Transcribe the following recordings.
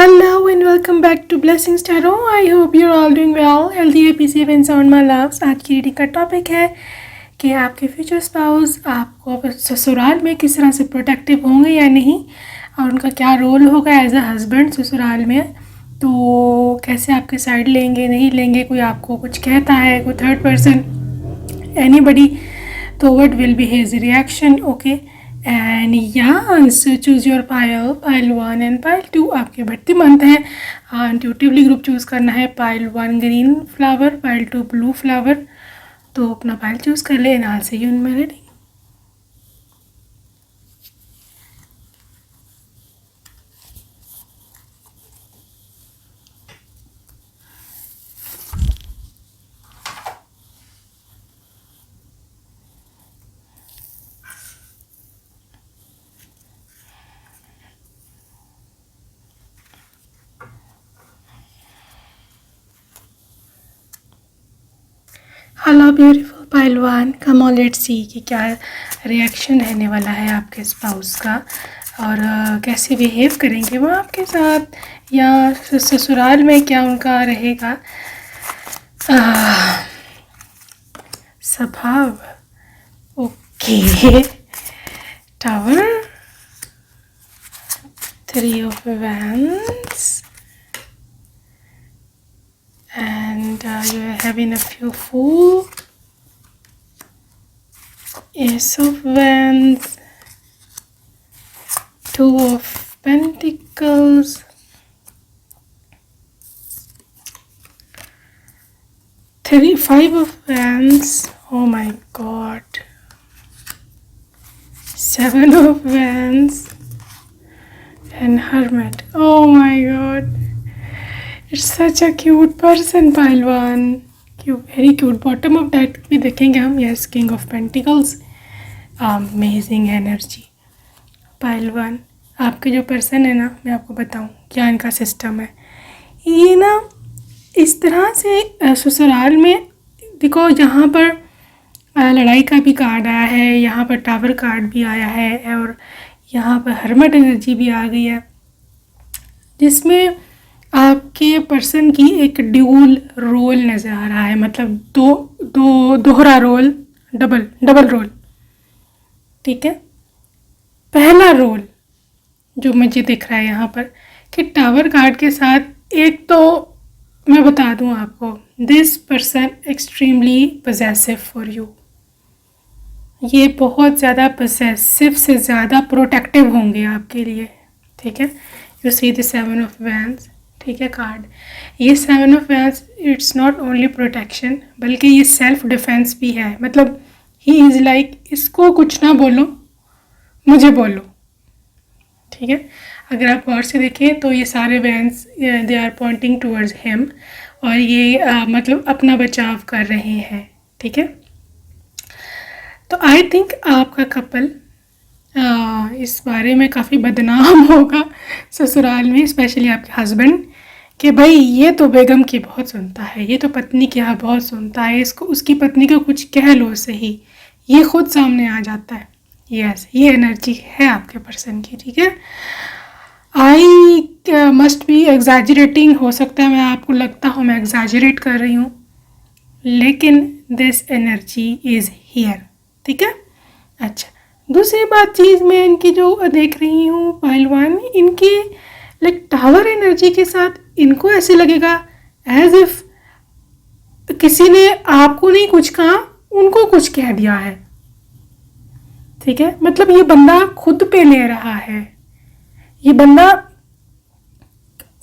Hello and welcome back to Blessings Tarot. I hope you're all doing well, healthy, happy, safe and sound my loves. आज की reading का topic है कि आपके future spouse आपको ससुराल में किस तरह से प्रोटेक्टिव होंगे या नहीं, और उनका क्या रोल होगा एज अ हस्बैंड ससुराल में। तो कैसे आपके साइड लेंगे नहीं लेंगे, कोई आपको कुछ कहता है, कोई थर्ड पर्सन, एनीबडी, तो what will be his reaction. Okay and यहाँ चूज योर पायल 1 एंड पायल 2 आपके बढ़ती मंथ है। इंट्यूटिवली ग्रुप चूज़ करना है। पायल 1 ग्रीन फ्लावर, पायल 2 ब्लू फ्लावर। तो अपना पायल चूज़ कर ले। नाल से यून में ready. Hello beautiful Payal 1, come on let's see कि क्या रिएक्शन रहने वाला है आपके स्पाउस का, और कैसे बिहेव करेंगे वो आपके साथ, या ससुराल में क्या उनका रहेगा स्वभाव। Okay, tower, 3 of wands, and you're having a few fool, Ace of wands, 2 of pentacles, 5 of wands, oh my god, 7 of wands, and hermit, oh my god. It's such a cute person, Payal 1, cute, very cute. Bottom of deck भी देखेंगे हम। Yes, king of pentacles, amazing energy. Payal 1, आपके जो person है ना, मैं आपको बताऊं क्या इनका सिस्टम है। ये ना इस तरह से ससुराल में देखो, यहाँ पर लड़ाई का भी कार्ड आया है, यहाँ पर टावर कार्ड भी आया है, और यहाँ पर हर्मट एनर्जी भी आ गई है, जिसमें आपके पर्सन की एक ड्यूल रोल नज़र आ रहा है। मतलब दोहरा रोल, डबल रोल। ठीक है, पहला रोल जो मुझे दिख रहा है यहाँ पर कि टावर कार्ड के साथ, एक तो मैं बता दूँ आपको, this person extremely possessive for you. ये बहुत ज़्यादा पोजेसिव से ज़्यादा प्रोटेक्टिव होंगे आपके लिए। ठीक है, you see the 7 of wands। ठीक है, कार्ड ये 7 of wands, it's not only protection बल्कि ये सेल्फ डिफेंस भी है। मतलब ही इज़ लाइक, इसको कुछ ना बोलो, मुझे बोलो। ठीक है, अगर आप गौर से देखें तो ये सारे wands they are pointing towards him, और ये मतलब अपना बचाव कर रहे हैं। ठीक है, तो आई थिंक आपका कपल इस बारे में काफ़ी बदनाम होगा ससुराल में, स्पेशली आपके हस्बैंड, कि भाई ये तो बेगम की बहुत सुनता है, ये तो पत्नी की यहाँ बहुत सुनता है, इसको उसकी पत्नी को कुछ कह लो सही, ये खुद सामने आ जाता है। यस, ये एनर्जी है आपके पर्सन की। ठीक है, आई मस्ट बी एग्जैजरेटिंग, हो सकता है मैं आपको लगता हूँ मैं एग्जैजरेट कर रही हूँ, लेकिन दिस एनर्जी इज़ हियर। ठीक है, अच्छा, दूसरी बात चीज़ मैं इनकी जो देख रही हूँ पायल 1, इनकी लाइक टावर एनर्जी के साथ इनको ऐसे लगेगा एज इफ किसी ने आपको नहीं कुछ कहा, उनको कुछ कह दिया है। ठीक है, मतलब ये बंदा खुद पे ले रहा है, ये बंदा,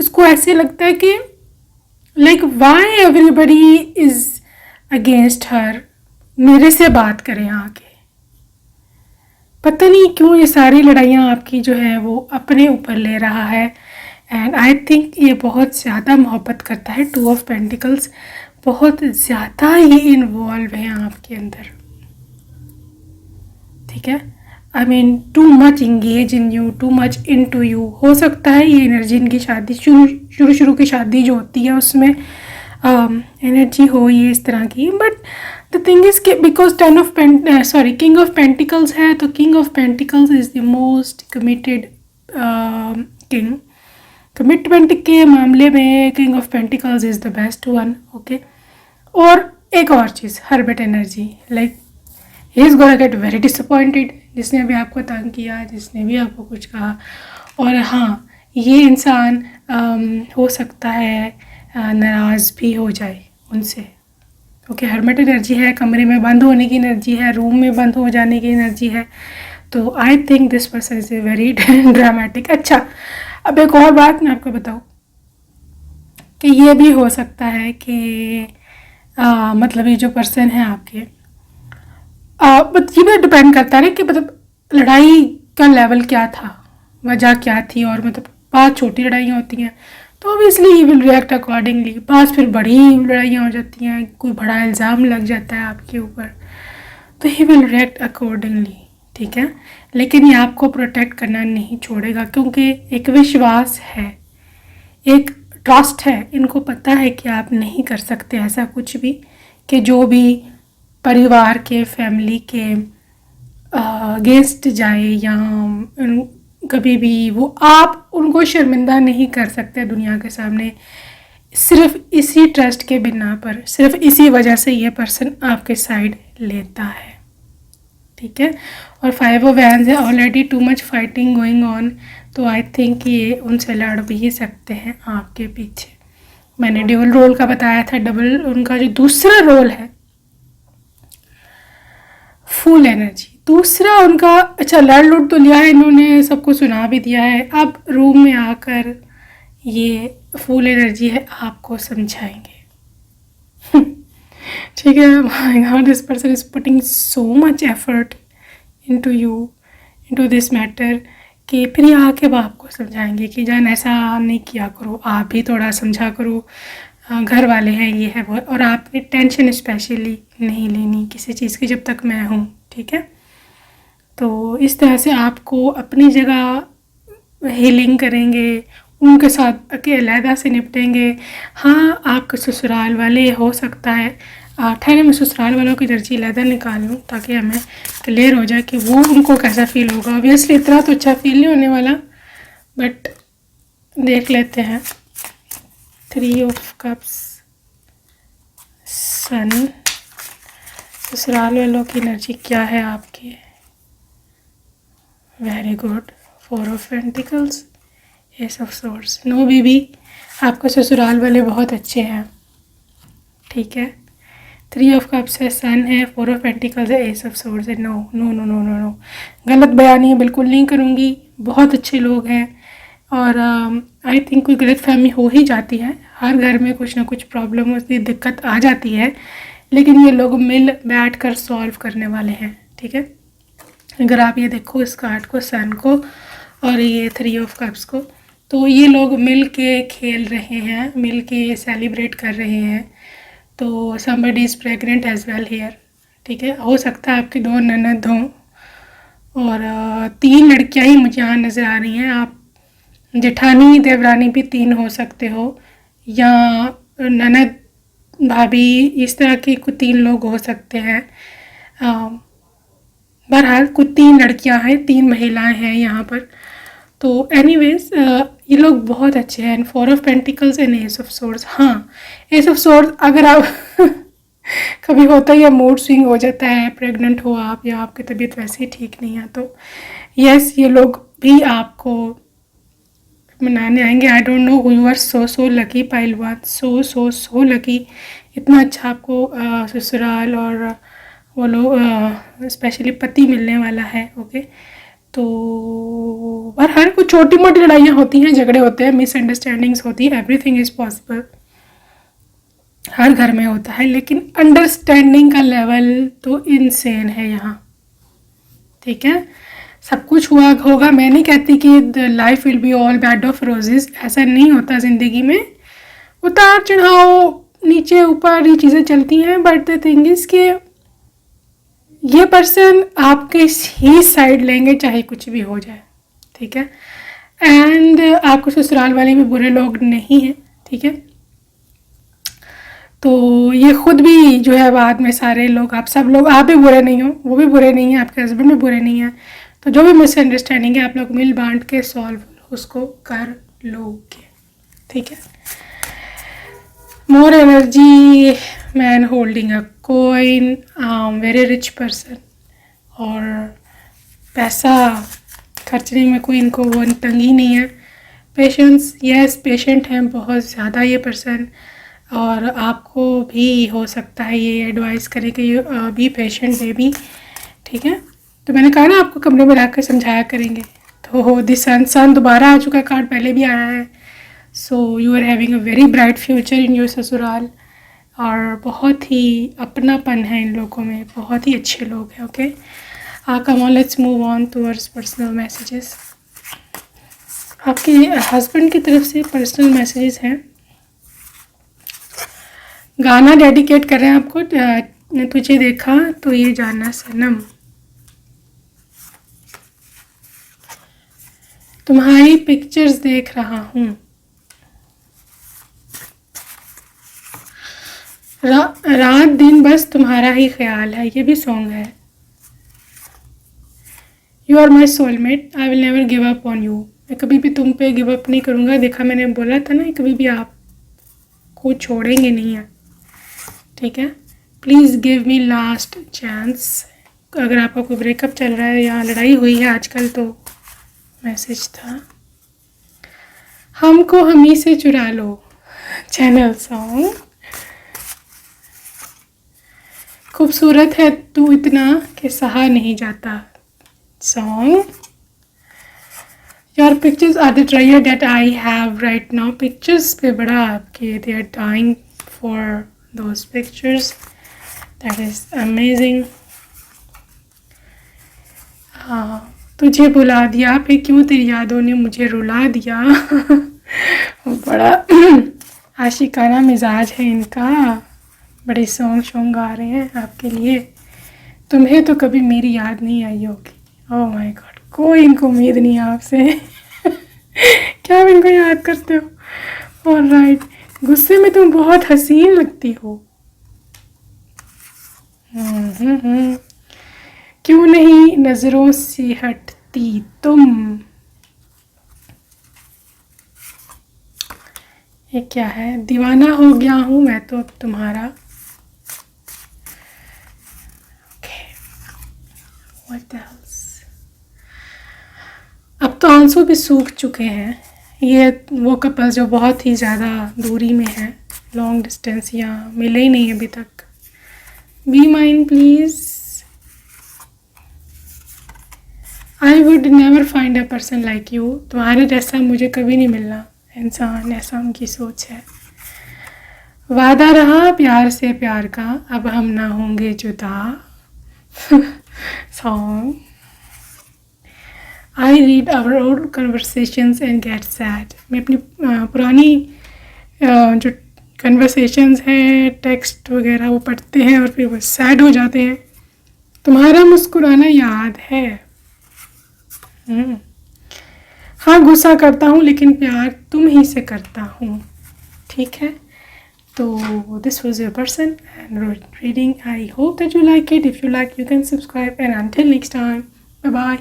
इसको ऐसे लगता है कि like why everybody is against her, मेरे से बात करें आके। पता नहीं क्यों ये सारी लड़ाइयाँ आपकी जो है वो अपने ऊपर ले रहा है, एंड आई थिंक ये बहुत ज़्यादा मोहब्बत करता है। 2 ऑफ पेंटिकल्स, बहुत ज़्यादा ही इन्वॉल्व है आपके अंदर। ठीक है, I mean too much engage in you, too much into you. हो सकता है ये एनर्जी इनकी शादी शुरू की शादी जो होती है उसमें एनर्जी हो ये इस तरह की, बट द थिंग इज कि बिकॉज किंग ऑफ पेंटिकल्स है, तो king of pentacles is the most committed king. Commitment के मामले में king of pentacles is the best one, okay. और एक और चीज़, हर्बेट energy, like he is gonna get very disappointed, जिसने भी आपको तंग किया, जिसने भी आपको कुछ कहा। और हाँ, ये इंसान हो सकता है नाराज़ भी हो जाए उनसे, ओके। हर्मिट एनर्जी है, कमरे में बंद होने की एनर्जी है, रूम में बंद हो जाने की एनर्जी है। तो I think this person is a very dramatic. अच्छा, अब एक और बात मैं आपको बताऊँ कि ये भी हो सकता है कि मतलब ये जो पर्सन है आपके, ये भी डिपेंड करता है कि मतलब लड़ाई का लेवल क्या था, वजह क्या थी। और मतलब बहुत छोटी लड़ाइयाँ होती हैं तो obviously he will react accordingly. पास फिर बड़ी लड़ाइयाँ हो जाती हैं, कोई बड़ा इल्ज़ाम लग जाता है आपके ऊपर, तो ही विल रिएक्ट अकॉर्डिंगली, ठीक है। लेकिन ये आपको प्रोटेक्ट करना नहीं छोड़ेगा, क्योंकि एक विश्वास है, एक ट्रस्ट है। इनको पता है कि आप नहीं कर सकते ऐसा कुछ भी, कि जो भी परिवार के, फैमिली के अगेंस्ट जाए या कभी भी वो आप उनको शर्मिंदा नहीं कर सकते दुनिया के सामने। सिर्फ इसी ट्रस्ट के बिना पर, सिर्फ इसी वजह से ये पर्सन आपके साइड लेता है, ठीक है। और 5 ऑफ वैंड्स है, already too much fighting going on, तो आई थिंक ये उनसे लड़ भी सकते हैं आपके पीछे। मैंने ड्यूल रोल का बताया था, डबल उनका जो दूसरा रोल है, फुल एनर्जी दूसरा उनका। अच्छा, लड़ लुट तो लिया है इन्होंने, सबको सुना भी दिया है, अब रूम में आकर ये फुल एनर्जी है आपको समझाएंगे। ठीक है। My God, this person is putting so much effort into you, into this matter, कि फिर ये आके वो आपको समझाएंगे कि जान ऐसा नहीं किया करो, आप भी थोड़ा समझा करो, घर वाले हैं, ये है वो। और आपने टेंशन स्पेशली नहीं लेनी किसी चीज़ की जब तक मैं हूँ, ठीक है। तो इस तरह से आपको अपनी जगह हीलिंग करेंगे, उनके साथ अलहदा से निपटेंगे। हाँ, आपके ससुराल वाले हो सकता है, ठहरे मैं ससुराल वालों की एनर्जी अलहदा निकाल लूँ ताकि हमें क्लियर हो जाए कि वो उनको कैसा फील होगा। ऑब्वियसली इतना तो अच्छा फील नहीं होने वाला, बट देख लेते हैं। 3 ऑफ कप्स, सन, ससुराल वालों की एनर्जी क्या है आपकी? Very good. 4 of pentacles, ace of swords. No baby, आपके ससुराल वाले बहुत अच्छे हैं, ठीक है। 3 ऑफ कप्स है, सन है, 4 ऑफ पेंटिकल्स है, एस ऑफ सोर्ड्स है। No no no no no no, गलत बयानी बिल्कुल नहीं करूँगी, बहुत अच्छे लोग हैं। और आई थिंक कोई गलत फहमी हो ही जाती है, हर घर में कुछ ना कुछ प्रॉब्लम होती, दिक्कत आ जाती है, लेकिन ये लोग मिल बैठ कर सॉल्व करने वाले हैं, ठीक है। अगर आप ये देखो इस कार्ड को, सन को और ये 3 ऑफ कप्स को, तो ये लोग मिल के खेल रहे हैं, मिल के सेलिब्रेट कर रहे हैं। तो somebody is pregnant as well here, ठीक है। हो सकता है आपकी 2 ननद हों और 3 लड़कियां ही मुझे यहाँ नज़र आ रही हैं। आप जेठानी देवरानी भी 3 हो सकते हो, या ननद भाभी, इस तरह के कुछ 3 लोग हो सकते हैं। बहरहाल कुछ 3 लड़कियां हैं, 3 महिलाएं हैं यहाँ पर। तो एनीवेज ये लोग बहुत अच्छे हैं। 4 of pentacles and S of swords. हाँ, एस ऑफ सोर्ड्स अगर आप कभी होता है या मूड स्विंग हो जाता है, प्रेग्नेंट हो आप या आपकी तबीयत वैसे ही ठीक नहीं है, तो यस, ये लोग भी आपको मनाने आएंगे। I don't know who you are, so lucky पहलवान, सो लकी। इतना अच्छा आपको ससुराल और वो लोग स्पेशली पति मिलने वाला है, ओके। तो हर कुछ छोटी मोटी लड़ाइयाँ होती हैं, झगड़े होते हैं, मिसअंडरस्टैंडिंग्स होती है, एवरीथिंग इज़ पॉसिबल, हर घर में होता है, लेकिन अंडरस्टैंडिंग का लेवल तो इनसेन है यहाँ, ठीक है। सब कुछ हुआ होगा, मैं नहीं कहती कि the life will be all bed of roses, ऐसा नहीं होता ज़िंदगी में, उतार चढ़ाव, नीचे ऊपर ये चीज़ें चलती हैं। बट द थिंग इज़ कि ये पर्सन आपके ही साइड लेंगे चाहे कुछ भी हो जाए, ठीक है। एंड आपको ससुराल वाले भी बुरे लोग नहीं हैं, ठीक है। तो ये खुद भी जो है बाद में सारे लोग, आप सब लोग, आप भी बुरे नहीं हो, वो भी बुरे नहीं हैं, आपके हस्बैंड भी बुरे नहीं हैं। तो जो भी मिसअंडरस्टैंडिंग है आप लोग मिल बांट के सॉल्व उसको कर लोगे। ठीक है। More energy, man holding a coin, very rich person, और पैसा खर्चने में कोई इनको वो तंगी नहीं है। पेशेंस, यस पेशेंट हैं बहुत ज़्यादा ये पर्सन, और आपको भी हो सकता है ये एडवाइस करे कि बी पेशेंट बेबी, ठीक है। तो मैंने कहा ना आपको कमरे में रख कर समझाया करेंगे। तो दिस सन दोबारा आ चुका, कार्ड पहले भी आया है। So you are having a very bright future in your ससुराल, और बहुत ही अपनापन है इन लोगों में, बहुत ही अच्छे लोग हैं। Okay, come on, let's move on towards personal messages. आपके हस्बैंड की तरफ से पर्सनल मैसेजेस हैं। गाना डेडिकेट कर रहे हैं आपको, ने तुझे देखा तो ये जाना सनम, तुम्हारी पिक्चर्स देख रहा हूँ, रात दिन बस तुम्हारा ही ख्याल है, ये भी सॉन्ग है। You are my soulmate, I will never give up on you, मैं कभी भी तुम पे गिव अप नहीं करूँगा। देखा, मैंने बोला था ना कभी भी आपको छोड़ेंगे नहीं है, ठीक है। Please give me last chance, अगर आपका कोई ब्रेकअप चल रहा है या लड़ाई हुई है आजकल तो मैसेज था। हमको हमी से चुरा लो, चैनल सॉन्ग। खूबसूरत है तू इतना कि सहा नहीं जाता, song. Your pictures are the trier that I have right now, pictures पे बड़ा आपके, they are dying for those pictures, that is amazing. हाँ, तुझे बुला दिया फिर क्यों तेरी यादों ने मुझे रुला दिया। बड़ा आशिकाना मिजाज है इनका, बड़े सॉन्ग गा रहे हैं आपके लिए। तुम्हें तो कभी मेरी याद नहीं आई होगी, ओह माय गॉड, कोई इनको उम्मीद नहीं है आपसे। क्या आप इनको याद करते हो? ऑलराइट, गुस्से में तुम बहुत हसीन लगती हो। क्यों नहीं नजरों से हटती तुम, ये क्या है? दीवाना हो गया हूँ मैं तो अब तुम्हारा। What else? अब तो आंसू भी सूख चुके हैं। ये वो कपल जो बहुत ही ज़्यादा दूरी में है, लॉन्ग डिस्टेंस, या मिले ही नहीं अभी तक। Be mine please, I would never find a person like you, तुम्हारे जैसा मुझे कभी नहीं मिलना इंसान, ऐसा उनकी सोच है। वादा रहा प्यार से प्यार का, अब हम ना होंगे जुदा, song. I read our old conversations and get sad, मैं अपनी पुरानी जो कन्वर्सेशंस हैं, टेक्स्ट वगैरह, वो पढ़ते हैं और फिर वो सैड हो जाते हैं। तुम्हारा मुस्कुराना याद है। हाँ, गुस्सा करता हूँ लेकिन प्यार तुम ही से करता हूँ, ठीक है। तो this was your person and reading, I hope that you like it. If you like you can subscribe and until next time, bye bye.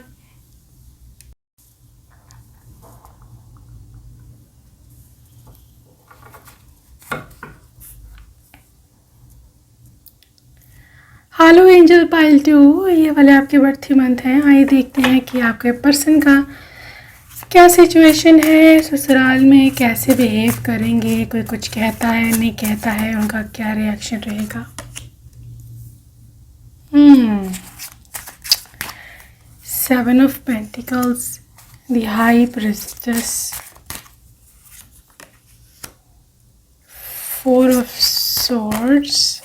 Hello angel pile 2, ये वाले आपके बर्थी मंथ हैं। आइए देखते हैं कि आपके पर्सन का क्या सिचुएशन है, ससुराल में कैसे बिहेव करेंगे, कोई कुछ कहता है नहीं कहता है, उनका क्या रिएक्शन रहेगा। Seven of pentacles, the high priestess, four of swords,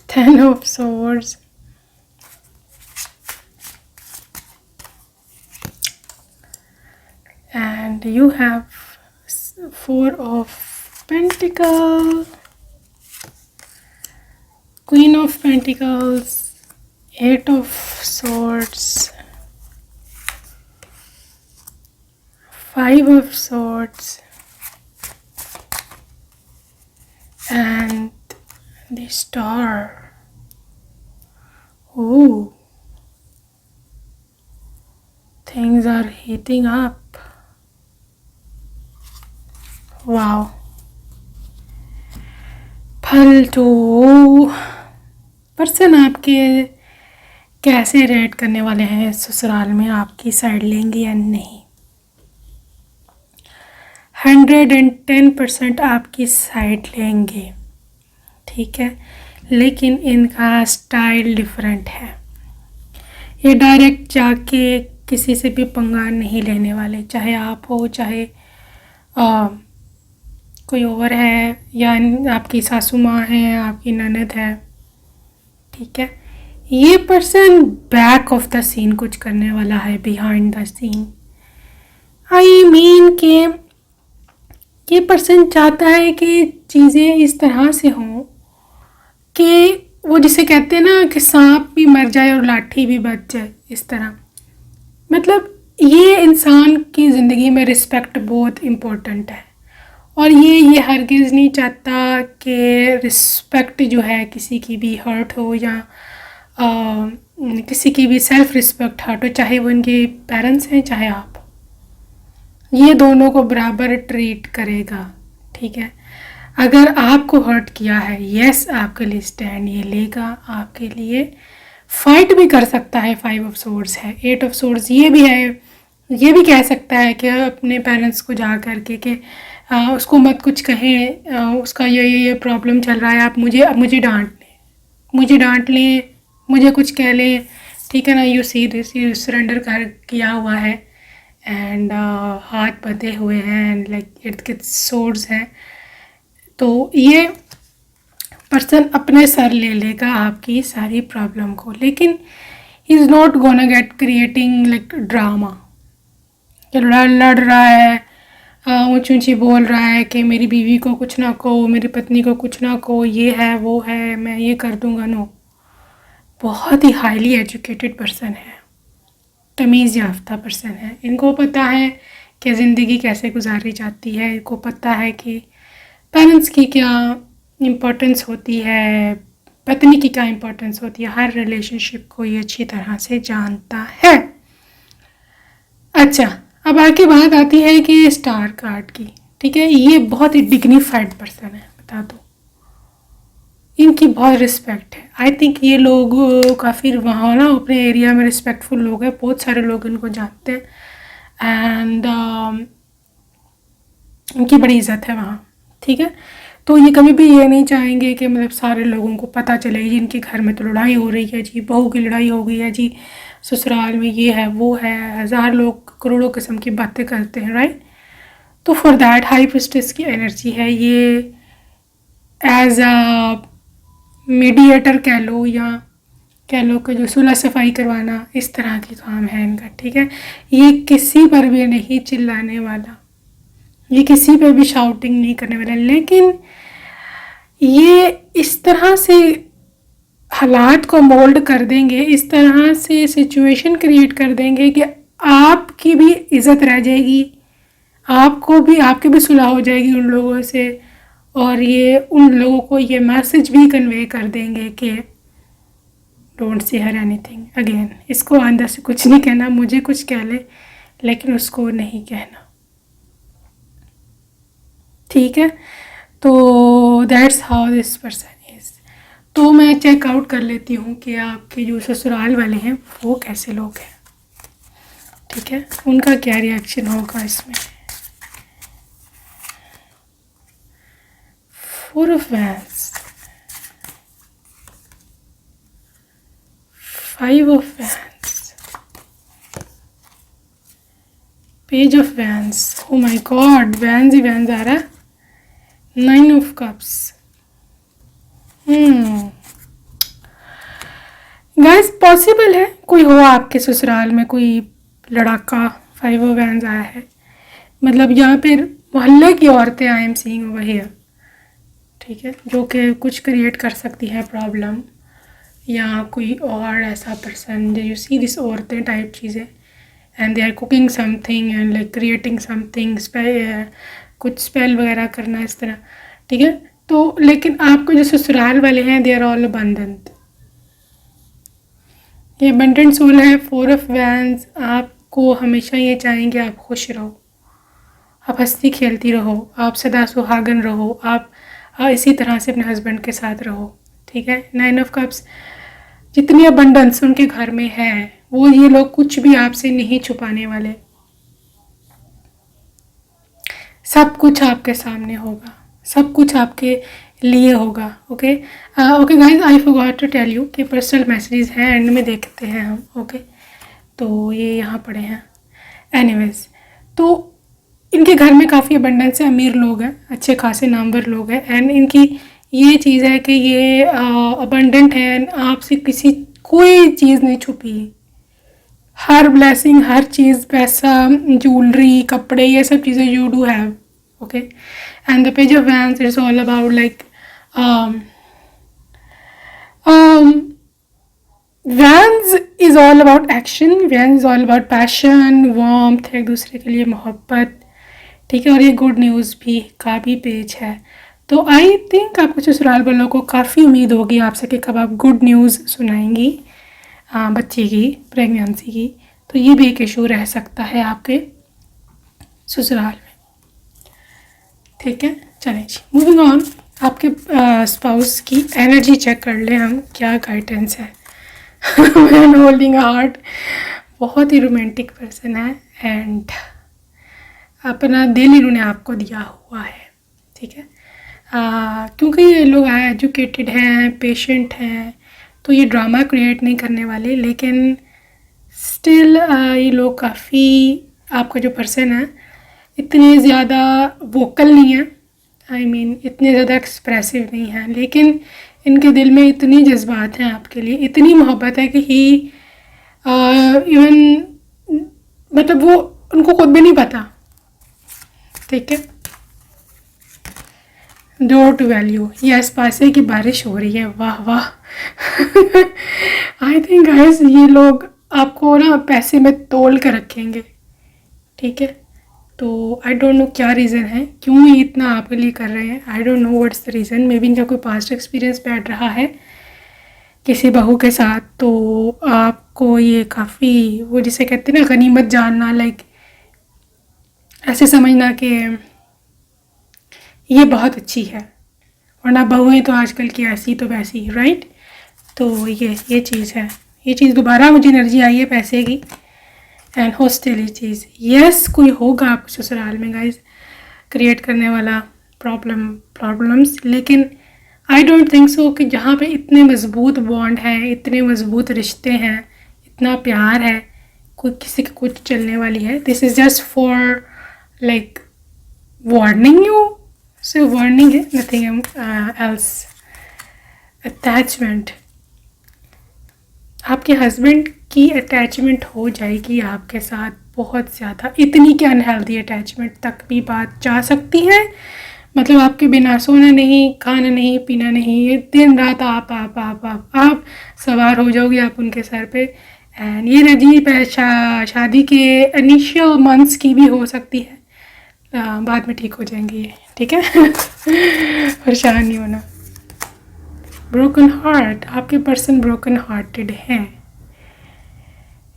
10 of swords, and you have 4 of pentacle, queen of pentacles, 8 of swords, 5 of swords, and the star. Ooh, things are heating up. Wow, फालतू person आपके कैसे rate करने वाले हैं ससुराल में, आपकी side लेंगे या नहीं। 110% आपकी साइड लेंगे, ठीक है, लेकिन इनका स्टाइल डिफरेंट है। ये डायरेक्ट जाके किसी से भी पंगा नहीं लेने वाले, चाहे आप हो, चाहे कोई और है, या आपकी सासू माँ है, आपकी ननद है, ठीक है। ये person back of the scene कुछ करने वाला है, behind the scene. I mean कि ये पर्सन चाहता है कि चीज़ें इस तरह से हों कि वो जिसे कहते हैं ना कि सांप भी मर जाए और लाठी भी बच जाए, इस तरह। मतलब ये इंसान की ज़िंदगी में रिस्पेक्ट बहुत इम्पोर्टेंट है, और ये हरगिज़ नहीं चाहता कि रिस्पेक्ट जो है किसी की भी हर्ट हो, या किसी की भी सेल्फ रिस्पेक्ट हर्ट हो, चाहे वो उनके पेरेंट्स हैं चाहे आप। ये दोनों को बराबर ट्रीट करेगा, ठीक है। अगर आपको हर्ट किया है, यस, आपके लिए स्टैंड ये लेगा, आपके लिए फाइट भी कर सकता है। 5 ऑफ सोर्ड्स है, 8 ऑफ सोर्ड्स ये भी है, ये भी कह सकता है कि अपने पेरेंट्स को जा कर के कि उसको मत कुछ कहें, उसका ये प्रॉब्लम चल रहा है, आप मुझे डांट लें, मुझे कुछ कह लें, ठीक है ना। You see this, you surrender कर किया हुआ है, एंड हाथ बंधे हुए हैं, एंड लाइक इर्द सोर्ड्स हैं। तो ये पर्सन अपने सर ले लेगा आपकी सारी प्रॉब्लम को, लेकिन he is not gonna get creating like drama, कि लड़ रहा है, ऊँची ऊँची बोल रहा है कि मेरी बीवी को कुछ ना कहो, मेरी पत्नी को कुछ ना कहो, ये है वो है, मैं ये कर दूँगा। नो, बहुत ही हाईली एजुकेटेड पर्सन है, तमीज़ याफ्ता पर्सन है। इनको पता है कि ज़िंदगी कैसे गुजारी जाती है, इनको पता है कि पेरेंट्स की क्या इम्पोर्टेंस होती है, पत्नी की क्या इम्पोर्टेंस होती है। हर रिलेशनशिप को ये अच्छी तरह से जानता है। अच्छा, अब आगे बात आती है कि स्टार कार्ड की, ठीक है। ये बहुत ही डिग्निफाइड पर्सन है, बता दो, इनकी बहुत रिस्पेक्ट है। आई थिंक ये लोग काफ़ी वहाँ ना अपने एरिया में रिस्पेक्टफुल लोग हैं, बहुत सारे लोग इनको जानते हैं, एंड इनकी बड़ी इज़्ज़त है वहाँ, ठीक है। तो ये कभी भी ये नहीं चाहेंगे कि मतलब सारे लोगों को पता चले जी इनके घर में तो लड़ाई हो रही है, जी बहू की लड़ाई हो गई है, जी ससुराल में ये है वो है। हज़ार लोग करोड़ों किस्म की बातें करते हैं, राइट। तो फॉर दैट हाई प्रिस्टेस की एनर्जी है ये, एज अ मीडिएटर कह लो, या कह लो कि जो सुलह सफाई करवाना, इस तरह के काम है इनका, ठीक है। ये किसी पर भी नहीं चिल्लाने वाला, ये किसी पे भी शाउटिंग नहीं करने वाला, लेकिन ये इस तरह से हालात को मोल्ड कर देंगे, इस तरह से सिचुएशन क्रिएट कर देंगे कि आपकी भी इज़्ज़त रह जाएगी, आपकी भी सुलह हो जाएगी उन लोगों से, और ये उन लोगों को ये मैसेज भी कन्वे कर देंगे कि don't say her anything again. इसको अंदर से कुछ नहीं कहना, मुझे कुछ कह ले लेकिन उसको नहीं कहना, ठीक है। तो that's how this person is. तो मैं चेकआउट कर लेती हूँ कि आपके जो ससुराल वाले हैं वो कैसे लोग हैं, ठीक है, उनका क्या रिएक्शन होगा इसमें। 4 of wands, 5 of wands, page of wands, oh my god, wands ही वैंड्स आ रहा है। 9 ऑफ कप्स। गाइस, पॉसिबल है कोई हो आपके ससुराल में कोई लड़ाका। 5 ऑफ वैंड्स आया है, मतलब यहाँ पे मोहल्ले की औरतें I am seeing over here, ठीक है, जो कि कुछ क्रिएट कर सकती है प्रॉब्लम, या कोई और ऐसा पर्सन जो यू सी दिस औरतें टाइप चीज़ें, and they are cooking something and like creating something, कुछ स्पेल वगैरह करना इस तरह, ठीक है। तो लेकिन आपको जो ससुराल वाले हैं दे आर ऑल अबंडेंट, ये अबंडेंट सोल है। 4 ऑफ वैंड्स, आपको हमेशा ये चाहेंगे आप खुश रहो, आप हंसती खेलती रहो, आप सदा सुहागन रहो, आप इसी तरह से अपने हस्बैंड के साथ रहो, ठीक है। 9 ऑफ कप्स, जितनी अबंडेंस उनके घर में है वो ये लोग कुछ भी आपसे नहीं छुपाने वाले, सब कुछ आपके सामने होगा, सब कुछ आपके लिए होगा। Okay okay guys, I forgot to tell you कि पर्सनल मैसेजेस हैं, एंड में देखते हैं हम। ओके तो ये यहाँ पड़े हैं। एनीवेज, तो इनके घर में काफ़ी अबंडेंस है, अमीर लोग हैं, अच्छे खासे नामवर लोग हैं, एंड इनकी ये चीज़ है कि ये अबंडेंट है, एंड आपसे किसी कोई चीज़ नहीं छुपी है। हर ब्लेसिंग, हर चीज़, पैसा, ज्वेलरी, कपड़े, ये सब चीज़ें you do have. Okay and the page of wands it's all about like wands is all about action, wands is all about passion, warmth, एक दूसरे के लिए मोहब्बत, ठीक है। और ये गुड न्यूज़ भी का भी पेज है। तो आई थिंक आपको ससुराल वालों को काफ़ी उम्मीद होगी आपसे कि कब आप गुड न्यूज़ सुनाएंगी बच्ची की, प्रेगनेंसी की। तो ये भी एक इशू रह सकता है आपके ससुराल में, ठीक है। चलें जी, मूविंग ऑन। आपके स्पाउस की एनर्जी चेक कर लें हम, क्या गाइडेंस है। मैन होल्डिंग हार्ट, बहुत ही रोमांटिक पर्सन है, एंड अपना दिल इन्होंने आपको दिया हुआ है, ठीक है। क्योंकि ये लोग एजुकेटेड हैं, पेशेंट हैं, तो ये ड्रामा क्रिएट नहीं करने वाले, लेकिन स्टिल ये लोग काफ़ी, आपका जो पर्सन है इतने ज़्यादा वोकल नहीं है, आई मीन इतने ज़्यादा एक्सप्रेसिव नहीं है, लेकिन इनके दिल में इतनी जज्बात हैं आपके लिए, इतनी मोहब्बत है कि ही इवन मतलब वो उनको खुद भी नहीं पता, ठीक है। डोर टू वैल्यू, यस, पैसे की बारिश हो रही है, वाह वाह। आई थिंक गाइस ये लोग आपको ना पैसे में तोल कर रखेंगे, ठीक है। तो आई डोंट नो क्या रीज़न है, क्यों ये इतना आपके लिए कर रहे हैं, आई don't know what's the reason. May be इनका कोई पास्ट एक्सपीरियंस बैठ रहा है किसी बहू के साथ, तो आपको ये काफ़ी, वो जिसे कहते हैं ना गनीमत जानना, लाइक ऐसे समझना कि ये बहुत अच्छी है, वरना बहुएं तो आजकल की ऐसी तो वैसी, राइट। तो ये चीज़ है, ये चीज़ दोबारा मुझे एनर्जी आई है पैसे की एंड हॉस्टिलिटीज़। यस, कोई होगा आपको ससुराल में गाइस क्रिएट करने वाला प्रॉब्लम्स, लेकिन आई डोंट थिंक सो कि जहाँ पे इतने मज़बूत बॉन्ड हैं, इतने मज़बूत रिश्ते हैं, इतना प्यार है, कोई किसी की कुछ चलने वाली है। This is just for like warning you, सिर्फ वार्निंग है, नथिंग एल्स। अटैचमेंट, आपके हस्बैंड की अटैचमेंट हो जाएगी आपके साथ बहुत ज़्यादा, इतनी कि अनहेल्दी अटैचमेंट तक भी बात जा सकती है। मतलब आपके बिना सोना नहीं, खाना नहीं, पीना नहीं, ये दिन रात आप सवार हो जाओगे आप उनके सर पे। एंड ये एनर्जी शादी के इनिशियल मंथ्स की भी हो सकती है, बाद में ठीक हो जाएंगे ये, ठीक है। परेशान नहीं होना। ब्रोकन हार्ट, आपके पर्सन ब्रोकन हार्टेड हैं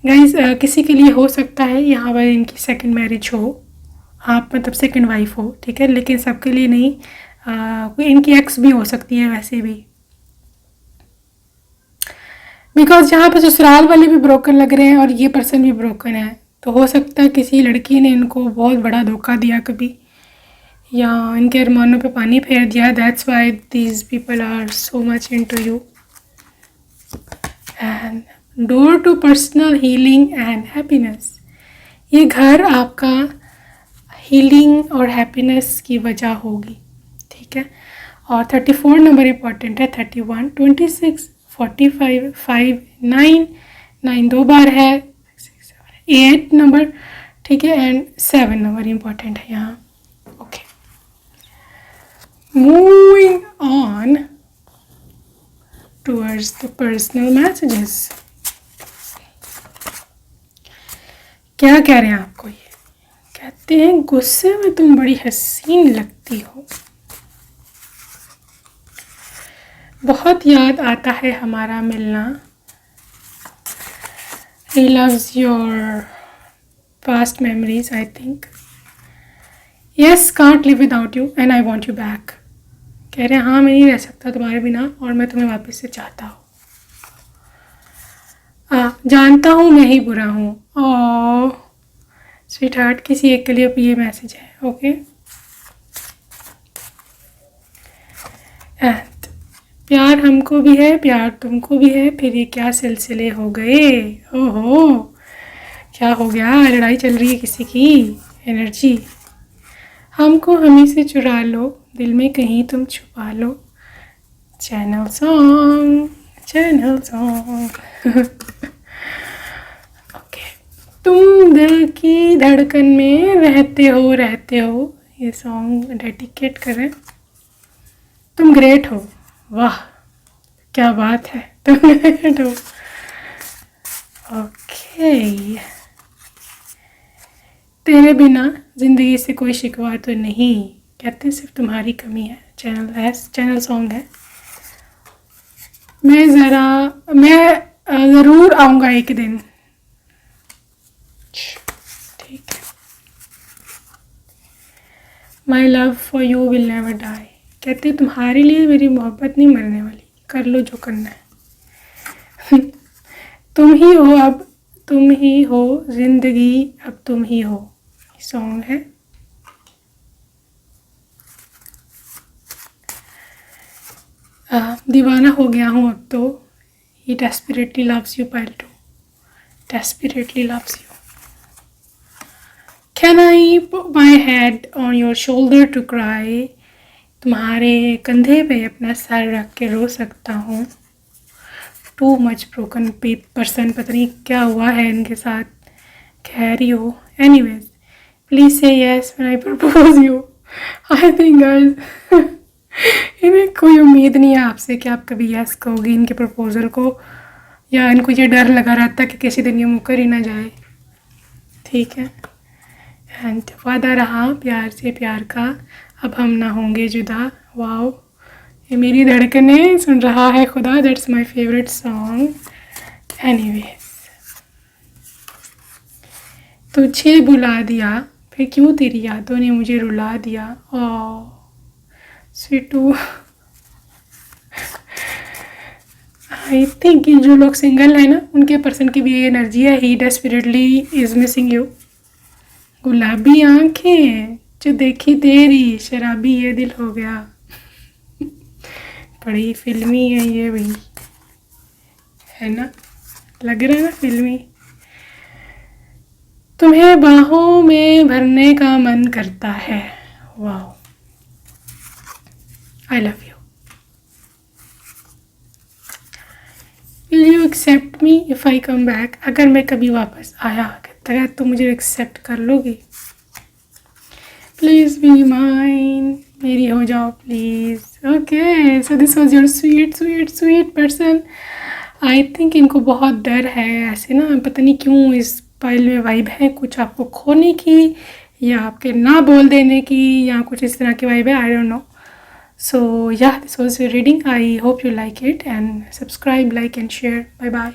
गाइस। किसी के लिए हो सकता है यहाँ पर इनकी सेकंड मैरिज हो, आप मतलब सेकंड वाइफ हो, ठीक है, लेकिन सबके लिए नहीं। कोई इनकी एक्स भी हो सकती है वैसे भी, बिकॉज यहाँ पर ससुराल वाले भी ब्रोकन लग रहे हैं और ये पर्सन भी ब्रोकन है। तो हो सकता है किसी लड़की ने इनको बहुत बड़ा धोखा दिया कभी, या इनके अरमानों पे पानी फेर दिया। That's why these people are so much into you. And door to personal healing and happiness, ये घर आपका हीलिंग और हैप्पीनेस की वजह होगी, ठीक है। और 34 नंबर इम्पॉर्टेंट है, 31, 26, 45, 5, 9, 9 दो बार है, 8 नंबर, ठीक है, एंड 7 नंबर इम्पॉर्टेंट है यहाँ। Okay, moving on towards the personal messages. क्या कह रहे हैं आपको? ये कहते हैं गुस्से में तुम बड़ी हसीन लगती हो, बहुत याद आता है हमारा मिलना। He loves your past memories, I think. Yes can't live without you and I want you back. कह रहे हैं हाँ मैं नहीं रह सकता तुम्हारे बिना और मैं तुम्हें वापस से चाहता हूँ। जानता हूँ मैं ही बुरा हूँ। ओह स्वीट हार्ट, किसी एक के लिए ये मैसेज है। ओके एंड प्यार हमको भी है, प्यार तुमको भी है, फिर ये क्या सिलसिले हो गए। ओहो क्या हो गया, लड़ाई चल रही है किसी की। एनर्जी हमको हमी से चुरा लो, दिल में कहीं तुम छुपा लो। Channel song, channel song. Okay तुम दिल की धड़कन में रहते हो, ये सॉन्ग डेडिकेट करें। तुम ग्रेट हो, वाह क्या बात है, तुम ग्रेट हो। ओके तेरे बिना ज़िंदगी से कोई शिकवा तो नहीं, कहते सिर्फ तुम्हारी कमी है। चैनल सॉन्ग है। मैं ज़रूर आऊँगा एक दिन। ठीक है। My love for you will never die, कहते तुम्हारे लिए मेरी मोहब्बत नहीं मरने वाली, कर लो जो करना है। तुम ही हो अब, तुम ही हो ज़िंदगी, अब तुम ही हो, सॉन्ग है। दीवाना हो गया हूँ अब तो, he desperately loves you Payal too, desperately loves you. Can I put my head on your shoulder to cry, तुम्हारे कंधे पे अपना सर रख के रो सकता हूँ। टू मच ब्रोकन पर्सन, पता नहीं क्या हुआ है इनके साथ, कह रही हो। एनीवेज प्लीज़ से yes when I propose you. I think guys इन्हें कोई उम्मीद नहीं है आपसे कि आप कभी यस कहोगी इनके प्रपोज़ल को, या इनको ये डर लगा रहता है कि किसी दिन ये मुकर ही ना जाए। ठीक है एंड वादा रहा प्यार से प्यार का, अब हम ना होंगे जुदा। वाओ ये मेरी धड़कने सुन रहा है खुदा, that's my favourite song. Anyways तुझे बुला दिया फिर क्यों तेरी यादों ने मुझे रुला दिया। ओह स्वीटू। आई थिंक जो लोग सिंगल है ना उनके पर्सन की भी ये एनर्जी है, ही डेस्परेटली इज मिसिंग यू। गुलाबी आंखें जो देखी तेरी, शराबी ये दिल हो गया। बड़ी फिल्मी है ये भी, है ना, लग रहा है ना फिल्मी। तुम्हें बाहों में भरने का मन करता है। Wow I love you. Will you accept me if I come back, अगर मैं कभी वापस आया तो मुझे एक्सेप्ट कर लोगी। प्लीज़ बी माइन, मेरी हो जाओ please. Okay so this was your sweet sweet sweet person. I think इनको बहुत डर है ऐसे ना, पता नहीं क्यों इस पाइल में वाइब है कुछ आपको खोने की या आपके ना बोल देने की या कुछ इस तरह की वाइब है, आई don't no. So yeah, this was your reading. I hope you like it and subscribe, like and share. Bye bye.